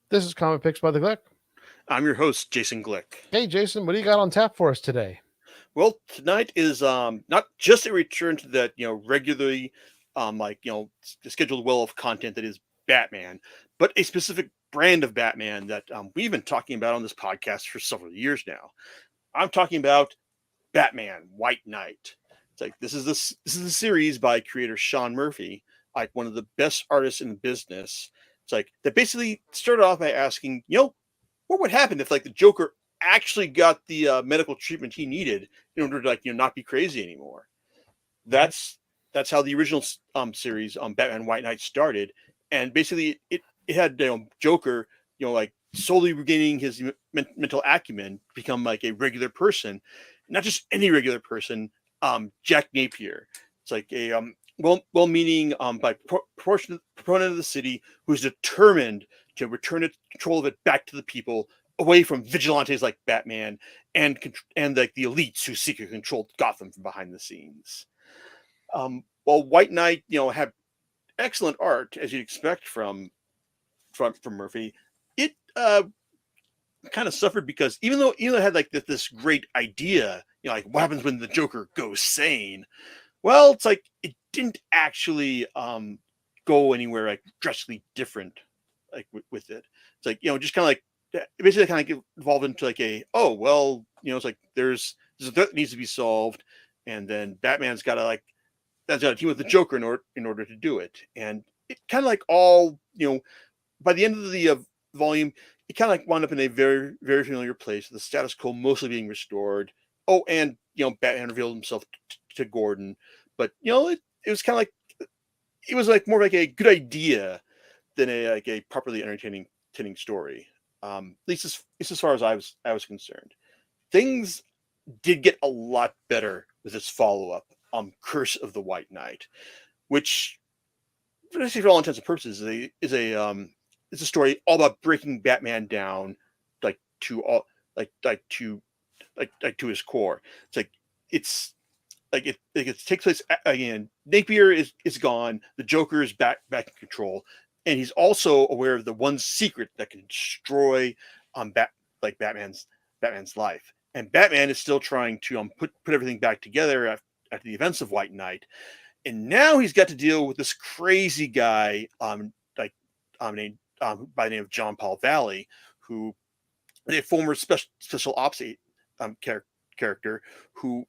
This is Comic Picks by the Glick. I'm your host, Jason Glick. Hey, Jason, what do you got on tap for us today? Well, tonight is not just a return to that regularly scheduled well of content that is Batman, but a specific brand of Batman that we've been talking about on this podcast for several years now. I'm talking about Batman White Knight. It's like this is a series by creator Sean Murphy, like one of the best artists in the business. It's like that basically started off by asking, what would happen if like the Joker actually got the medical treatment he needed in order to not be crazy anymore. That's that's how the original series Batman White Knight started, and basically it had Joker like slowly regaining his mental acumen, become like a regular person, not just any regular person. Jack Napier. It's like a well-meaning by proponent of the city who's determined to return control of it back to the people, away from vigilantes like Batman and like the elites who secretly controlled Gotham from behind the scenes. While White Knight, had excellent art as you'd expect from Murphy, it kind of suffered because even though it had like this great idea, like what happens when the Joker goes sane. Well, it's like it didn't actually go anywhere like drastically different like with it. It's like just kind of like it basically kind of evolved into like a oh well it's like there's a threat that needs to be solved, and then Batman's got to like that's got to team with the Joker in order to do it, and it kind of like all by the end of the volume, it kind of like wound up in a very very familiar place, the status quo mostly being restored. Oh, and Batman revealed himself to Gordon, but it was kind of like it was like more like a good idea than a like a properly entertaining story. At least as far as I was concerned, things did get a lot better with its follow up, Curse of the White Knight, which, for all intents and purposes, is a story all about breaking Batman down, like to all like to his core. It's like it's it takes place again. Napier is gone. The Joker is back in control, and he's also aware of the one secret that can destroy Batman's life. And Batman is still trying to put everything back together after the events of White Knight. And now he's got to deal with this crazy guy named by the name of John Paul Valley, who a former special ops character who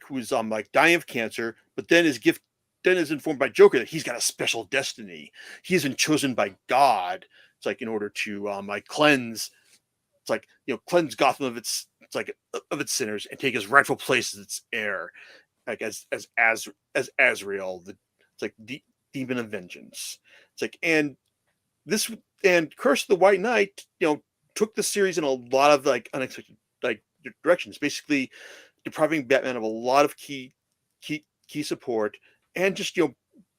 who's like dying of cancer, but then is informed by Joker that he's got a special destiny. He's been chosen by God. It's like in order to like cleanse. It's like cleanse Gotham of its sinners and take his rightful place as its heir, like as Azrael, it's like the demon of vengeance. It's like this and Curse of the White Knight, took the series in a lot of like unexpected like directions. Basically, depriving Batman of a lot of key support, and just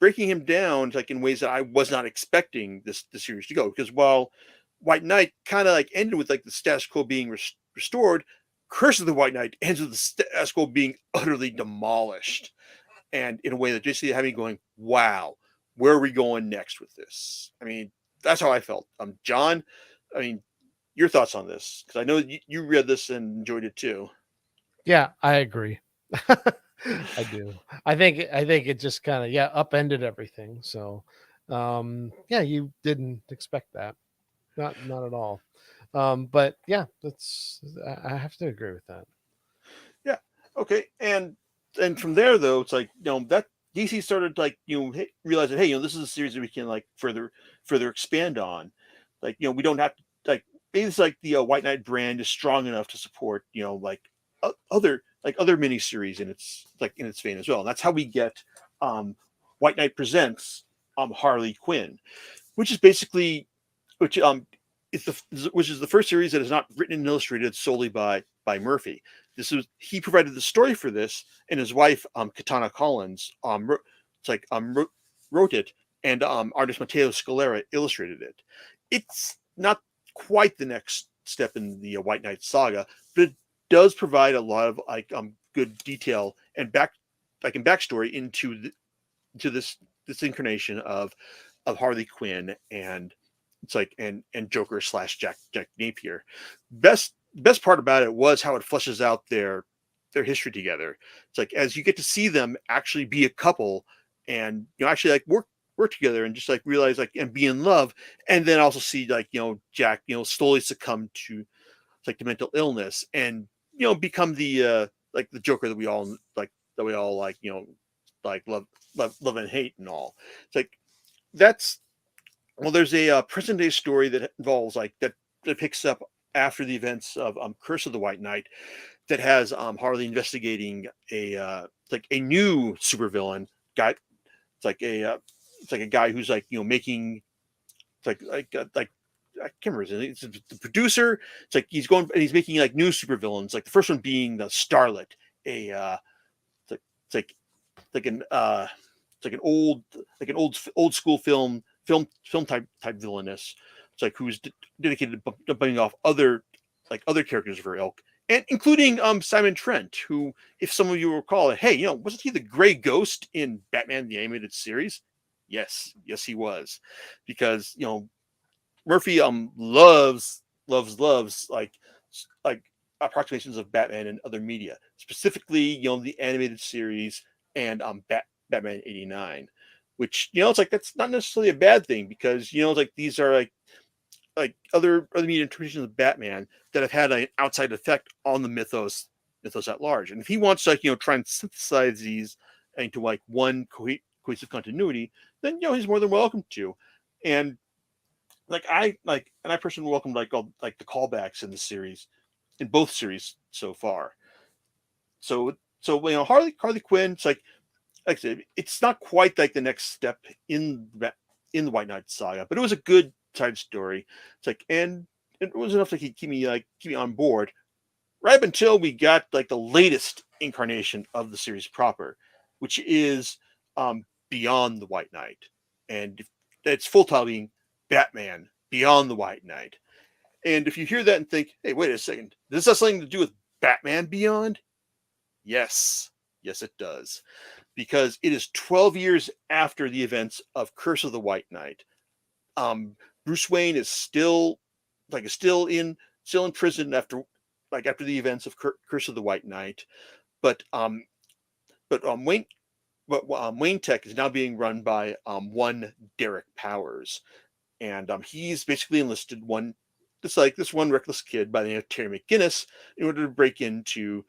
breaking him down like in ways that I was not expecting the series to go. Because while White Knight kind of like ended with like the status quo being restored, Curse of the White Knight ends with the status quo being utterly demolished, and in a way that just had me going, "Wow, where are we going next with this?" I mean, that's how I felt. John, I mean, your thoughts on this? Because I know you read this and enjoyed it too. Yeah, I agree. I do. I think it just kind of upended everything. So, yeah, you didn't expect that, not at all. But yeah, that's I have to agree with that. Yeah. Okay. And from there though, it's like that DC started like realize that hey this is a series that we can like further expand on. Like we don't have to like maybe it's like the White Knight brand is strong enough to support like other miniseries in its vein as well. And that's how we get um, White Knight presents Harley Quinn, which is basically which is the first series that is not written and illustrated solely by Murphy. This was he provided the story for this, and his wife Katana Collins it's like wrote it, and artist Matteo Scalera illustrated it. It's not quite the next step in the White Knight saga, but it does provide a lot of like good detail and backstory into this incarnation of Harley Quinn, and It's like and Joker slash Jack Napier. Best part about it was how it fleshes out their history together. It's like as you get to see them actually be a couple and actually like work together and just like realize like and be in love, and then also see like Jack slowly succumb to like to mental illness and become the the Joker that we all like like love and hate and all. It's like that's well, there's a present day story that involves like that picks up after the events of Curse of the White Knight that has Harley investigating a like a new supervillain guy. It's like a it's like a guy who's like making like I can't remember his name. It's the producer. It's like he's going and he's making like new supervillains. Like the first one being the Starlet, a it's like it's like like an it's like an old school film type villainess. It's like who's dedicated to bumping off other characters of her ilk, and including Simon Trent, who, if some of you recall, hey, wasn't he the Gray Ghost in Batman the Animated Series? Yes, he was, because Murphy loves like approximations of Batman and other media, specifically the animated series and Batman '89, which it's like that's not necessarily a bad thing because it's like these are like other media interpretations of Batman that have had an outside effect on the mythos at large. And if he wants to try and synthesize these into like one cohesive continuity, then he's more than welcome to. And and I personally welcome like all like the callbacks in the series, in both series so far. So Harley Quinn. It's like I said, it's not quite like the next step in the White Knight saga, but it was a good side story. It's like and it was enough to keep me on board right up until we got like the latest incarnation of the series proper, which is Beyond the White Knight, and its full title being Batman Beyond the White Knight. And if you hear that and think, hey, wait a second, does this have something to do with Batman Beyond? Yes, yes, it does, because it is 12 years after the events of Curse of the White Knight. Bruce Wayne is still in prison after the events of Curse of the White Knight, but but Wayne Wayne Tech is now being run by one Derek Powers, and he's basically enlisted this one reckless kid by the name of Terry McGinnis in order to break into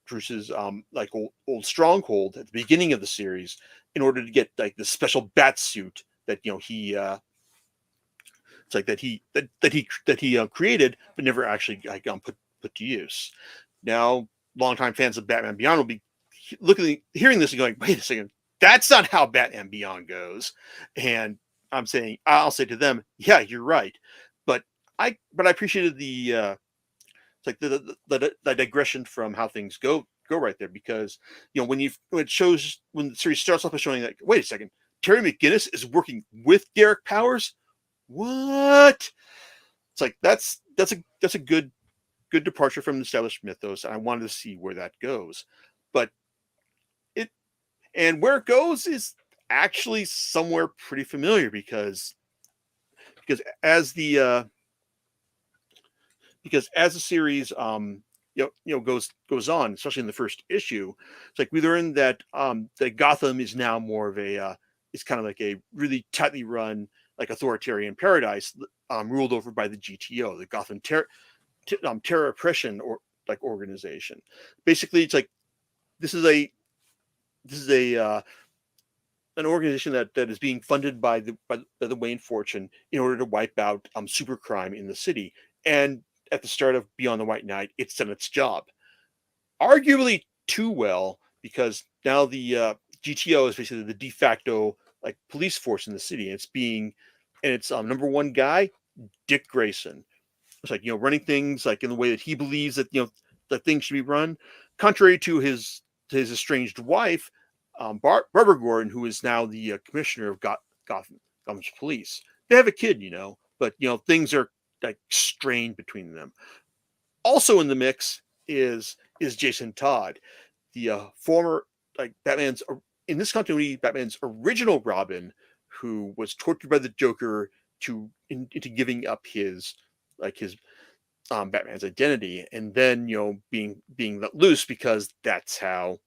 Bruce's like old stronghold at the beginning of the series in order to get like the special bat suit that he it's like that he created but never actually like put to use. Now, longtime fans of Batman Beyond will be hearing this and going, wait a second, that's not how Batman Beyond goes. And I'll say to them, yeah, you're right. But I appreciated it's like the digression from how things go right there, because when the series starts off by showing like, wait a second, Terry McGinnis is working with Derek Powers. What? It's like that's a good departure from the established mythos, and I wanted to see where that goes. But it and where it goes is actually somewhere pretty familiar, because as the series goes on, especially in the first issue, it's like we learn that Gotham is now more of a it's kind of like a really tightly run like authoritarian paradise, ruled over by the GTO, the Gotham Terror Oppression or like organization. Basically, it's like this is a this is a an organization that is being funded by the Wayne fortune in order to wipe out super crime in the city. And at the start of Beyond the White Knight, it's done its job, arguably too well, because now the GTO is basically the de facto like police force in the city, and its number one guy, Dick Grayson. It's like running things like in the way that he believes that that things should be run, contrary to his estranged wife, Barbara Gordon, who is now the commissioner of Gotham's police. They have a kid, but things are like strained between them. Also in the mix is Jason Todd, the former like in this continuity Batman's original Robin, who was tortured by the Joker into giving up his Batman's identity, and then being let loose because that's how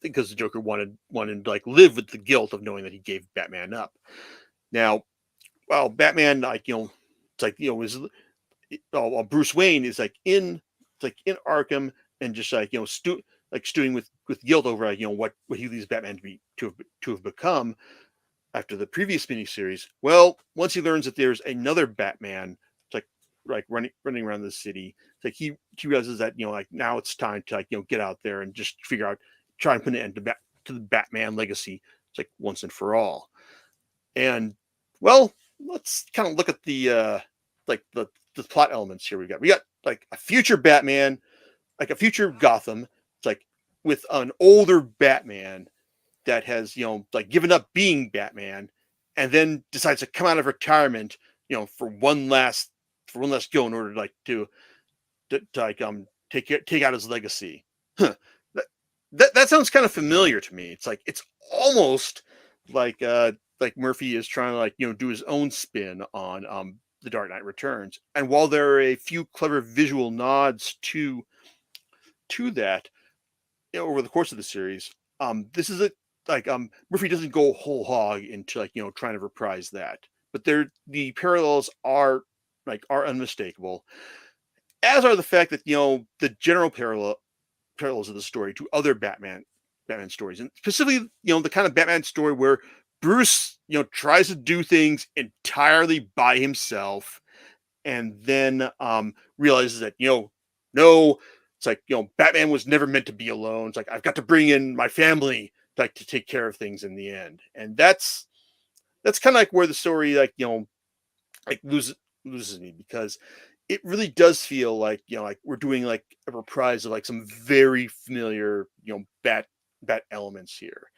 because the Joker wanted to like live with the guilt of knowing that he gave Batman up. Now, while Batman it's like is Bruce Wayne is like in Arkham and just like stewing with guilt over what he leaves Batman to have become after the previous miniseries. Well, once he learns that there's another Batman, it's like running around the city, it's like he realizes that like now it's time to like get out there and just figure out try and put an end to the Batman legacy. It's like once and for all. And well, let's kind of look at like the plot elements here. We got like a future Batman, like a future Gotham. It's like with an older Batman that has like given up being Batman, and then decides to come out of retirement, for one last go in order to like take out his legacy. Huh. That sounds kind of familiar to me. It's like it's almost like Murphy is trying to like do his own spin on the Dark Knight Returns. And while there are a few clever visual nods to that over the course of the series, this is Murphy doesn't go whole hog into like trying to reprise that, but the parallels are unmistakable, as are the fact that the general parallels of the story to other Batman stories, and specifically the kind of Batman story where Bruce tries to do things entirely by himself, and then realizes that no, it's like Batman was never meant to be alone. It's like I've got to bring in my family to take care of things in the end, and that's kind of like where the story like loses me, because it really does feel like like we're doing like a reprise of like some very familiar bat elements here.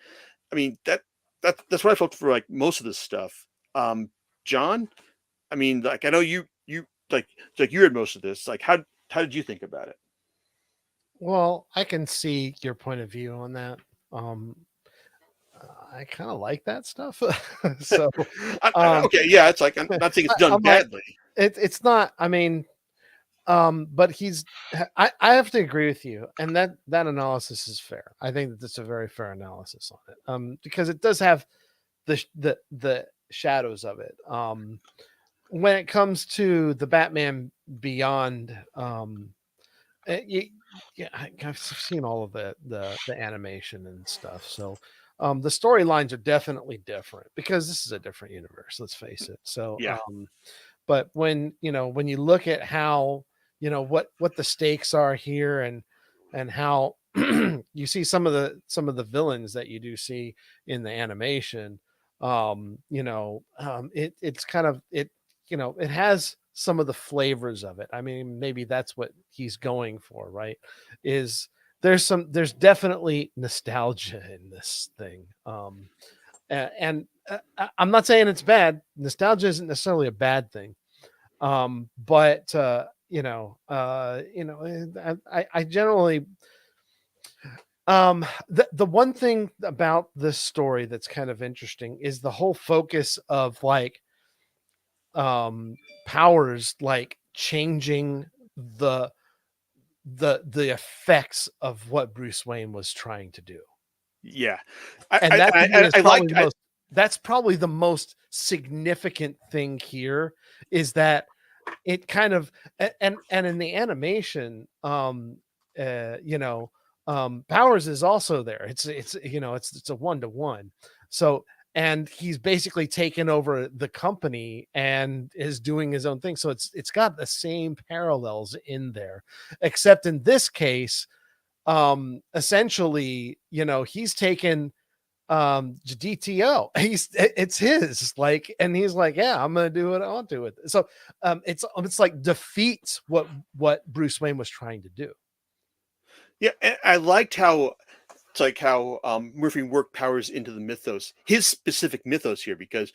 I mean that's what I felt for like most of this stuff. John, I mean, like I know you like you read most of this. Like how did you think about it? Well, I can see your point of view on that. Um, I kind of like that stuff. So, um, Okay, yeah, it's like I'm not saying it's done I'm like, badly. it's not. I mean, but I have to agree with you, and that analysis is fair. I think that that's a very fair analysis on it. Because it does have the shadows of it. When it comes to the Batman Beyond, you, yeah, I've seen all of the animation and stuff. So the storylines are definitely different because this is a different universe. Let's face it. So Yeah, but when when you look at how what the stakes are here, and how you see some of the villains that you do see in the animation, it's kind of it has some of the flavors of it. I mean, maybe that's what he's going for, right? Is there's definitely nostalgia in this thing. And I'm not saying it's bad. Nostalgia isn't necessarily a bad thing. But I generally the one thing about this story that's kind of interesting is the whole focus of like powers like changing the the effects of what Bruce Wayne was trying to do. yeah. And that to me is I probably liked the most that's probably the most significant thing here, is that it kind of and in the animation, Powers is also there. It's a one to one. So, and he's basically taken over the company and is doing his own thing. So it's got the same parallels in there, except in this case, essentially, he's taken DTO. It's his, like, and he's like, yeah, I'm gonna do what I want to with it. So it's like defeats what Bruce Wayne was trying to do. yeah, and I liked how it's like how Murphy worked Powers into the mythos, his specific mythos here, because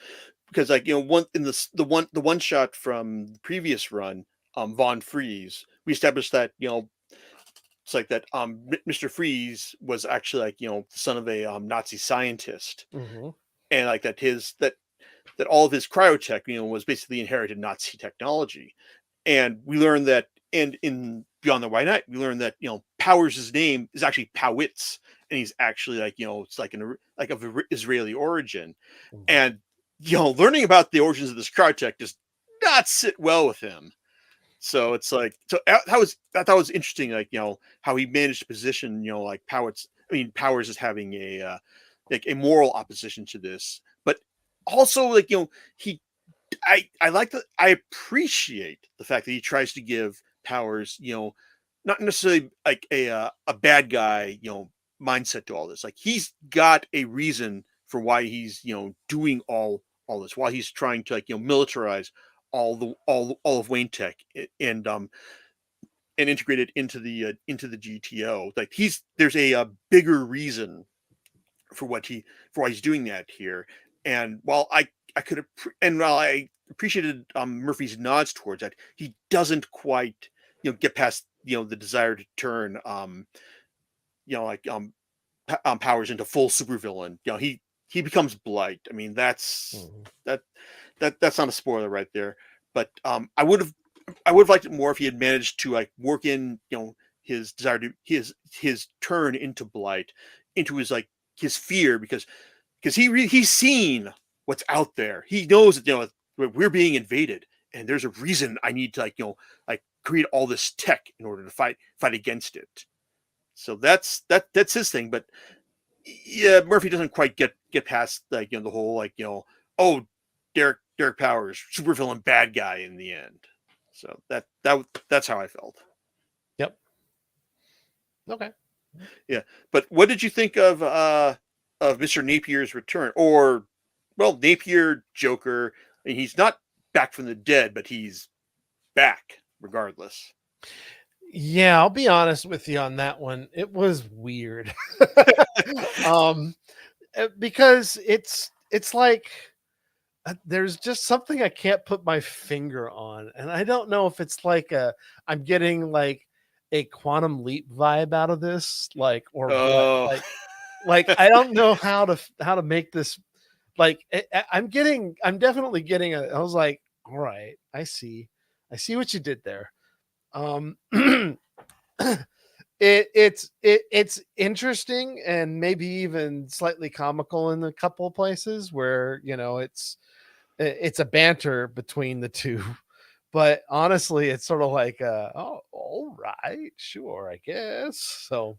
like one in the one shot from the previous run, Von Freeze, we established that it's like that Mr. Freeze was actually like the son of a Nazi scientist, Hmm. and like that that all of his cryotech, was basically inherited Nazi technology. And we learned that, and in Beyond the White Knight, we learned that Powers' name is actually Powitz, and he's actually like it's like like of Israeli origin. Mhm. And learning about the origins of this cryotech does not sit well with him. So it's like, that was interesting, like how he managed to position like Powers as having like a moral opposition to this, but also like he I like that. I appreciate the fact that he tries to give Powers, not necessarily like a bad guy, mindset to all this. Like he's got a reason for why he's doing all this, why he's trying to like militarize all of Wayne Tech and integrate it into the GTO. Like there's a bigger reason for why he's doing that here. And while I appreciated Murphy's nods towards that, he doesn't quite get past the desire to turn like Powers into full supervillain. He becomes Blight. I mean Mhm. that that's not a spoiler right there. But I would have liked it more if he had managed to like work in his desire to his turn into Blight, into his like his fear, because he's seen what's out there. He knows that we're being invaded, and there's a reason I need to like create all this tech in order to fight against it. So that's his thing. But yeah, Murphy doesn't quite get past like the whole like oh, Derek Powers, supervillain bad guy in the end. So that's how I felt. Yep. Okay. Yeah. But what did you think of Mr. Napier's return? Or well, Napier Joker, I mean, he's not back from the dead, but he's back regardless. Yeah, I'll be honest with you on that one. It was weird. um because it's like there's just something I can't put my finger on, and I don't know if it's like I'm getting like a quantum leap vibe out of this, like, or what. Oh. Like I don't know how to make this, like I'm definitely getting I was like, all right, I see what you did there. Um it's interesting and maybe even slightly comical in a couple of places where it's a banter between the two. But honestly, it's sort of like oh, all right, sure, I guess. So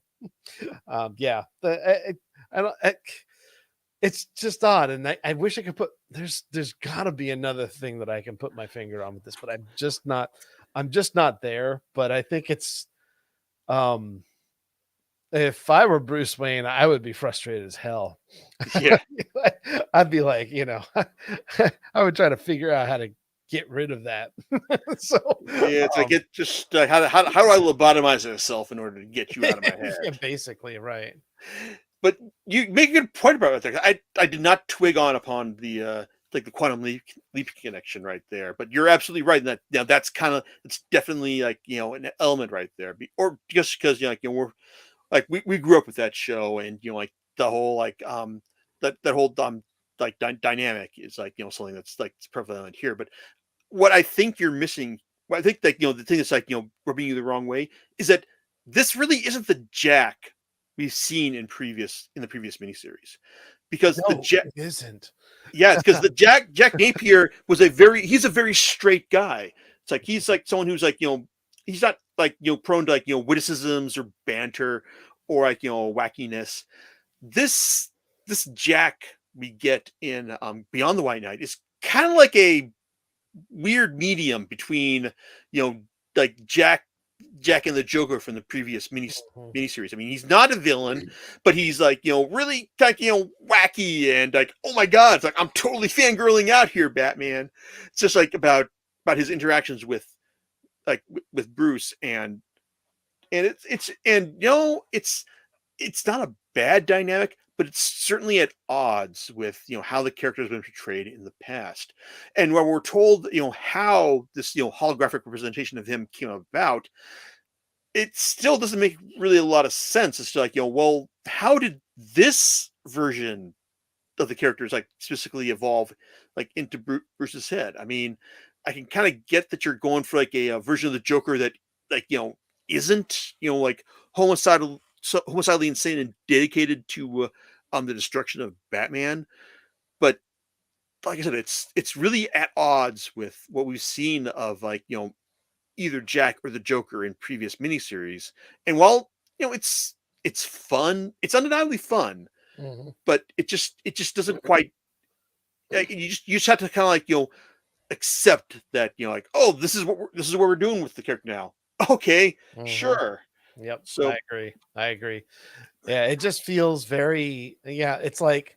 yeah, I don't it's just odd, and I wish I could put there's got to be another thing that I can put my finger on with this, but I'm just not there. But I think it's um if I were Bruce Wayne, I would be frustrated as hell. Yeah. I'd be like, I would try to figure out how to get rid of that. So, Yeah, it's like um, it just how do I lobotomize myself in order to get you out of my yeah, head? basically, right. But you make a good point about that. I did not twig on upon the like the quantum leap connection right there. But you're absolutely right. That that's kind of it's definitely like an element right there. Or just because like we're like we grew up with that show, and like the whole like that whole like dynamic is like something that's like prevalent here. But what I think you're missing, what I think that the thing that's like rubbing you the wrong way is that this really isn't the Jack we've seen in the previous miniseries, because the No, Jack, it isn't. yeah, it's because the Jack Napier he's a very straight guy. It's like he's like someone who's like he's not like prone to like witticisms or banter or like wackiness. This this Jack we get in Beyond the White Knight is kind of like a weird medium between like Jack and the Joker from the previous Mhm. miniseries. I mean, he's not a villain, but he's like really like wacky and like, oh my god, it's like I'm totally fangirling out here, Batman. It's just like about his interactions with like with Bruce, and it's and it's not a bad dynamic, but it's certainly at odds with how the character has been portrayed in the past. And when we're told how this holographic representation of him came about, it still doesn't make really a lot of sense. It's like well, how did this version of the characters like specifically evolve like into Bruce's head. I mean, I can kind of get that you're going for like a version of the Joker that like isn't like homicidally insane and dedicated to the destruction of Batman, but like I said, it's really at odds with what we've seen of like either Jack or the Joker in previous miniseries. And while it's fun, it's undeniably fun, Mhm. but it just doesn't quite. You just have to kind of like accept that like, oh, this is what we're doing with the character now. Okay, Mhm. sure. Yep, I So agree. I agree. Yeah, it just feels very, yeah, it's like,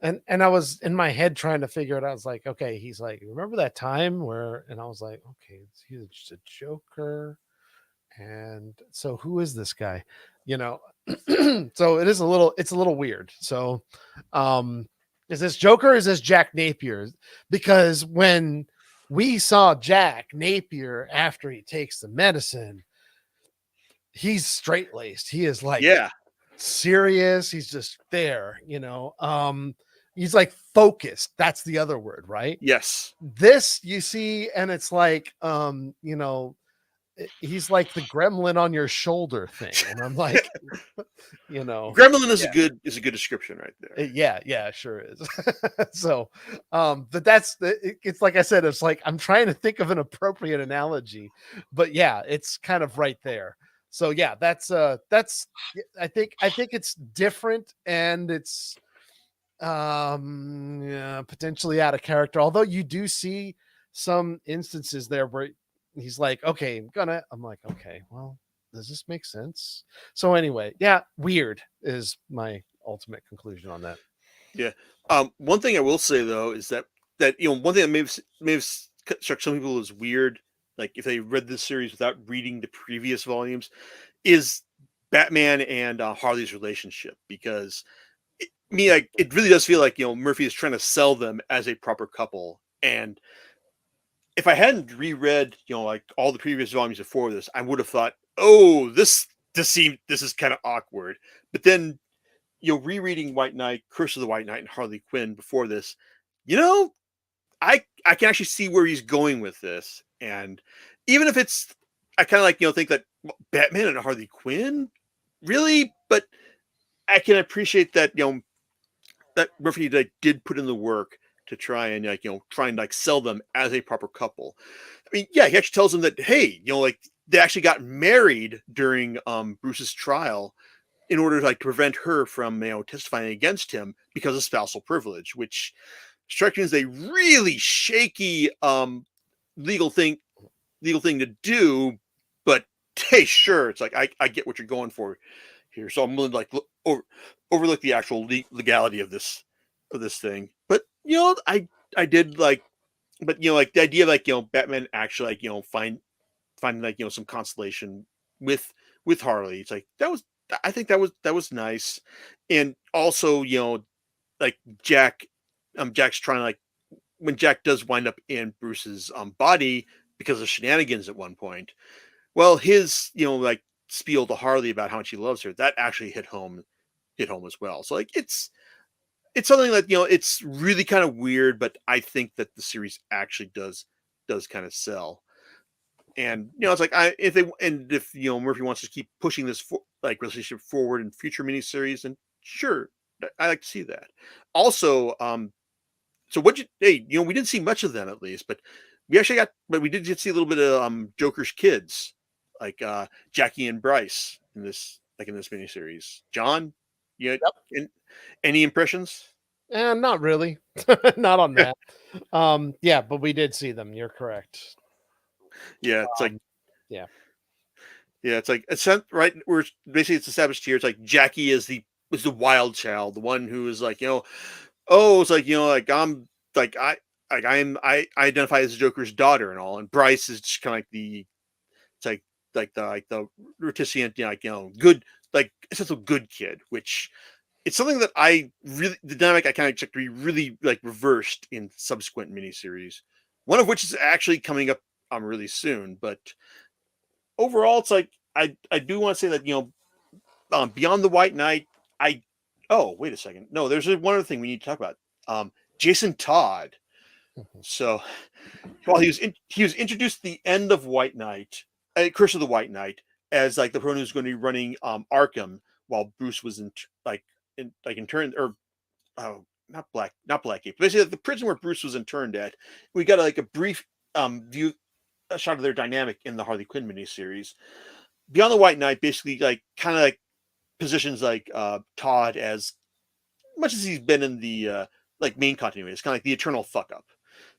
and I was in my head trying to figure it out. I was like, okay, he's like, remember that time where, and I was like, okay, he's just a Joker. And so who is this guy? You know, so it's a little weird. So, um, is this Joker? Or is this Jack Napier? Because when we saw Jack Napier after he takes the medicine, he's straight laced. He is like yeah, serious. He's just there, you know. He's like focused. That's the other word, right? yes, This you see, and it's like, you know, he's like the gremlin on your shoulder thing. And I'm like, you know, Gremlin is a yeah. good description right there. Yeah, yeah, sure is. So, but it's like I said, it's like I'm trying to think of an appropriate analogy, but yeah, it's kind of right there. So yeah, that's I think it's different and it's yeah, potentially out of character. Although you do see some instances there where he's like, okay, I'm like, okay, well, does this make sense? So anyway, yeah, weird is my ultimate conclusion on that. Yeah. One thing I will say though is that one thing that may have struck some people as weird, like if they read this series without reading the previous volumes, is Batman and Harley's relationship. Because like it really does feel like Murphy is trying to sell them as a proper couple. And if I hadn't reread like all the previous volumes before this, I would have thought, oh, this is kind of awkward. But then rereading White Knight, Curse of the White Knight, and Harley Quinn before this, you know, I can actually see where he's going with this, and even if it's, I kind of like think that Batman and Harley Quinn, really, but I can appreciate that that Murphy like, did put in the work to try and like try and like sell them as a proper couple. I mean, yeah, he actually tells them that hey, like they actually got married during Bruce's trial in order to like prevent her from testifying against him because of spousal privilege, which strikes me as a really shaky legal thing legal thing to do. But hey, sure, it's like I get what you're going for here, so I'm willing to like overlook the actual legality of this thing. But I did like, but like the idea of like Batman actually like finding like some consolation with Harley. It's like that was, I think that was nice. And also like Jack's trying to like, when Jack does wind up in Bruce's body because of shenanigans at one point. Well, his like spiel to Harley about how much he loves her, that actually hit home as well. So like it's something that it's really kind of weird, but I think that the series actually does kind of sell. And it's like if Murphy wants to keep pushing this like relationship forward in future miniseries, then sure, I like to see that. Also, so what you hey we didn't see much of them at least, but we did get see a little bit of Joker's kids, like Jackie and Bryce in this miniseries. John, you Yep. in, any impressions? And not really. Not on that. Yeah, but we did see them. You're correct. Yeah, it's like Um, yeah. it's right. We're basically it's established here. It's like Jackie is the wild child, the one who is like oh, it's like like I identify as Joker's daughter and all, and Bryce is just kind of like it's like the reticent, good, like essential good kid, which it's something that I really the dynamic I kind of expect to be really like reversed in subsequent miniseries. One of which is actually coming up really soon, but overall, it's like I do want to say that Beyond the White Knight, I Oh, wait a second. No, there's one other thing we need to talk about. Jason Todd. Mhm. So while he was introduced at the end of White Knight, Curse of the White Knight, as like the person who's going to be running Arkham, while Bruce was in turn, or oh, not Blackgate, basically the prison where Bruce was interned at. We got like a brief view, a shot of their dynamic in the Harley Quinn miniseries. Beyond the White Knight, basically like kind of like positions like Todd as much as he's been in the like main continuity. It's kind of like the eternal fuck up.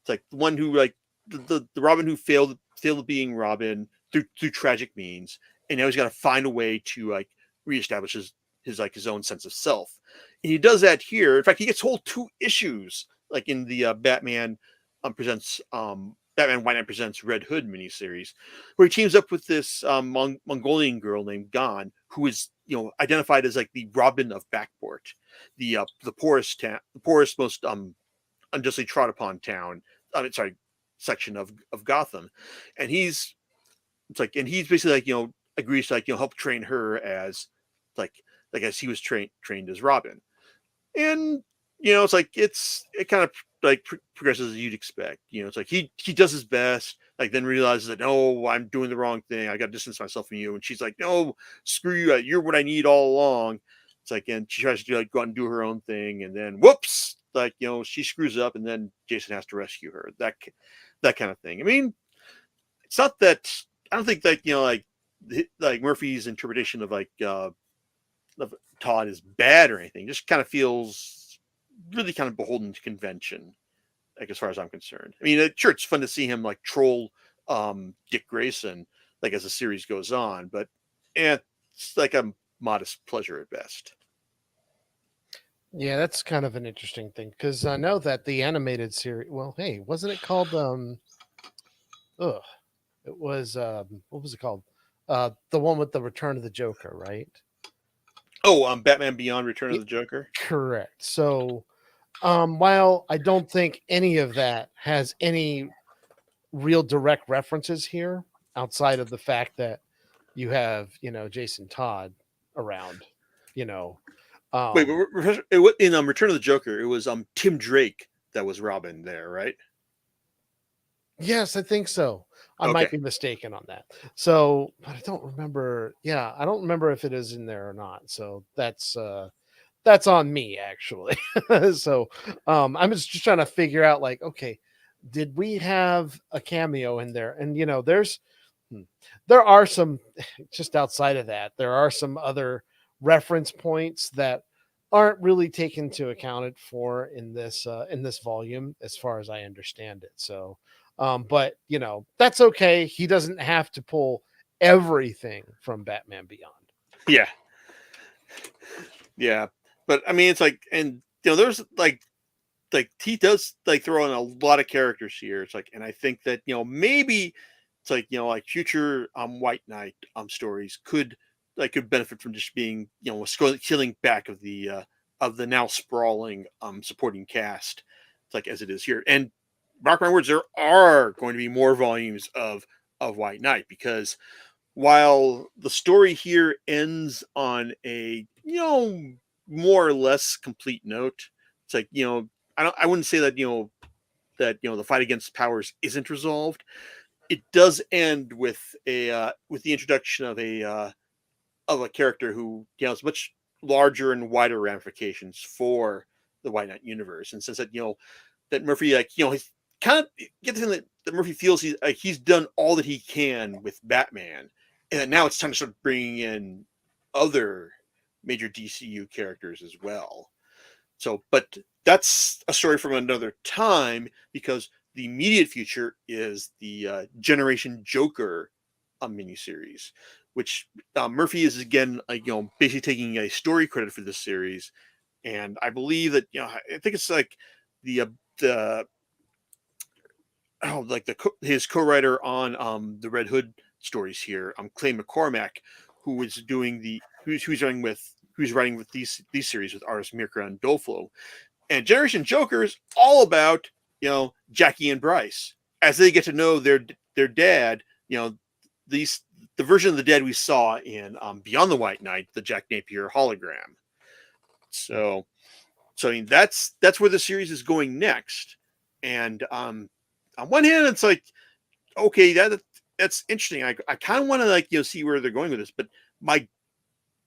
It's like the one who like the Robin who failed being Robin through tragic means, and now he's got to find a way to like reestablish his own sense of self. And he does that here. In fact, he gets whole 2 issues like in the presents Batman White Knight presents Red Hood miniseries, where he teams up with this Mongolian girl named Gon, who is identified as like the Robin of Backport, the poorest, most unjustly trod upon town. Sorry, section of Gotham, and he's basically like agrees to like help train her as like as he was trained as Robin, and it's like it kind of like progresses as you'd expect. It's like he does his best, like then realizes that no, I'm doing the wrong thing. I got to distance myself from you, and she's like, no, screw you, you're what I need all along. It's like, and she tries to like go out and do her own thing, and then whoops, like she screws up, and then Jason has to rescue her. That kind of thing. I mean, it's not that I don't think that like Murphy's interpretation of of Todd is bad or anything. Just kind of feels really kind of beholden to convention, like as far as I'm concerned. I mean, sure, it's fun to see him like troll Dick Grayson like as the series goes on, but it's like a modest pleasure at best. Yeah, that's kind of an interesting thing because I know that the animated series. Well, hey, wasn't it called? Ugh, it was. What was it called? The one with the Return of the Joker, right? Oh, Batman Beyond: Return of Y- the Joker. Correct. So, while I don't think any of that has any real direct references here, outside of the fact that you have Jason Todd around, you know, Wait, um, but in Return of the Joker, it was Tim Drake that was Robin there, right? yes, I think so. I might Okay. be mistaken on that. So, but I don't remember. Yeah, I don't remember if it is in there or not. So that's on me actually. So, I'm just trying to figure out like, okay, did we have a cameo in there? And hmm, there are some just outside of that. There are some other reference points that aren't really taken to accounted for in this volume, as far as I understand it. So, but that's okay. He doesn't have to pull everything from Batman Beyond. Yeah, yeah. But I mean, it's like, and there's like he does like throw in a lot of characters here. It's like, and I think that maybe it's like like future White Knight stories could benefit from just being scaling back of the now sprawling supporting cast. It's like as it is here, and mark my words, there are going to be more volumes of White Knight, because while the story here ends on a more or less complete note, it's like I wouldn't say that the fight against powers isn't resolved. It does end with the introduction of a character who has much larger and wider ramifications for the White Knight universe, and says that that Murphy he's kind of get the feeling that Murphy feels he's done all that he can with Batman, and that now it's time to start bringing in other major DCU characters as well. So, but that's a story from another time, because the immediate future is the Generation Joker miniseries, which Murphy is again, basically taking a story credit for this series, and I believe that I think it's like the like his co-writer on the Red Hood stories here, Clay McCormack, who is doing who's writing with these series with artists Mirka and Doflo. And Generation Joker is all about Jackie and Bryce as they get to know their dad. These the version of the dad we saw in Beyond the White Knight, the Jack Napier hologram. So I mean that's where the series is going next. And on one hand, it's like, okay, that's interesting. I kind of want to like see where they're going with this, but my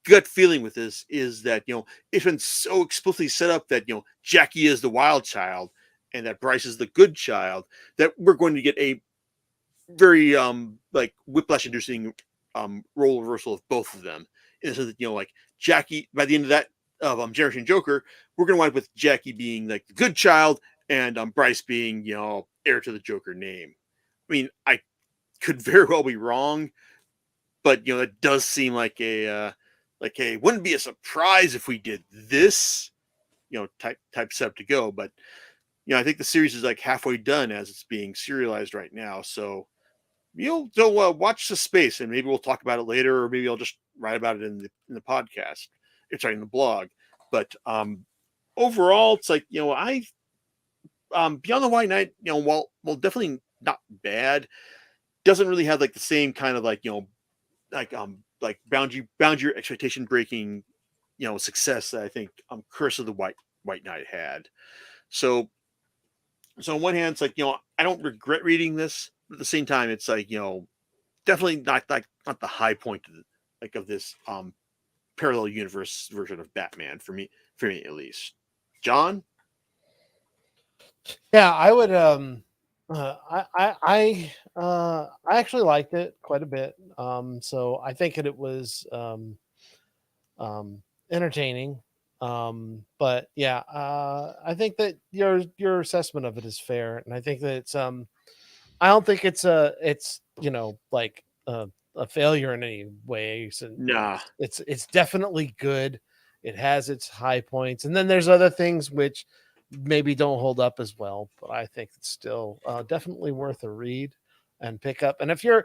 gut feeling with this is that it's been so explicitly set up that Jackie is the wild child and that Bryce is the good child, that we're going to get a very like whiplash inducing role reversal of both of them, in the sense that like Jackie, by the end of that of Generation Joker, we're going to wind up with Jackie being like the good child and Bryce being heir to the Joker name. I mean, I could very well be wrong, but it does seem like a wouldn't be a surprise if we did this type setup to go. But I think the series is like halfway done as it's being serialized right now, so watch the space, and maybe we'll talk about it later, or maybe I'll just write about it in the podcast. It's right in the blog. But overall, it's like I Beyond the White Knight, while definitely not bad, doesn't really have like the same kind of like like boundary expectation breaking success that I think Curse of the White Knight had. So on one hand, it's like I don't regret reading this, but at the same time, it's like definitely not the high point of this parallel universe version of Batman for me at least. John? Yeah, I would. I actually liked it quite a bit. So I think that it was entertaining. But yeah, I think that your assessment of it is fair, and I think that it's I don't think it's like a failure in any way. So Nah. it's definitely good. It has its high points, and then there's other things which maybe don't hold up as well. But I think it's still definitely worth a read and pick up. And if you're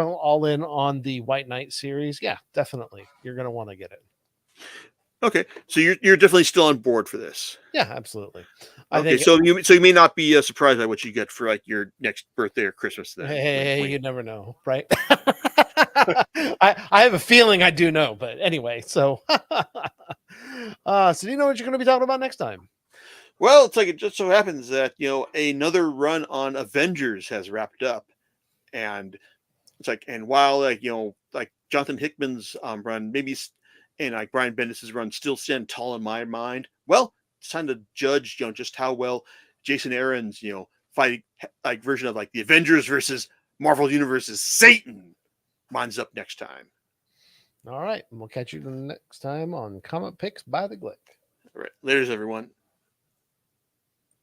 all in on the White Knight series, yeah, definitely you're gonna want to get it. Okay, so you're definitely still on board for this. Yeah, absolutely. I Okay, think. so you may not be surprised by what you get for like your next birthday or Christmas. Then, wink, Hey, wink. you never know, right? I have a feeling I do know, but anyway, so so do you know what you're going to be talking about next time? Well, it's like it just so happens that another run on Avengers has wrapped up, and it's like, and while like like Jonathan Hickman's run and like Brian Bendis' run still stand tall in my mind. Well, it's time to judge just how well Jason Aaron's fight like version of like the Avengers versus Marvel Universe's Satan lines up next time. All right, and we'll catch you the next time on Comic Picks by the Glick. All right, later, everyone.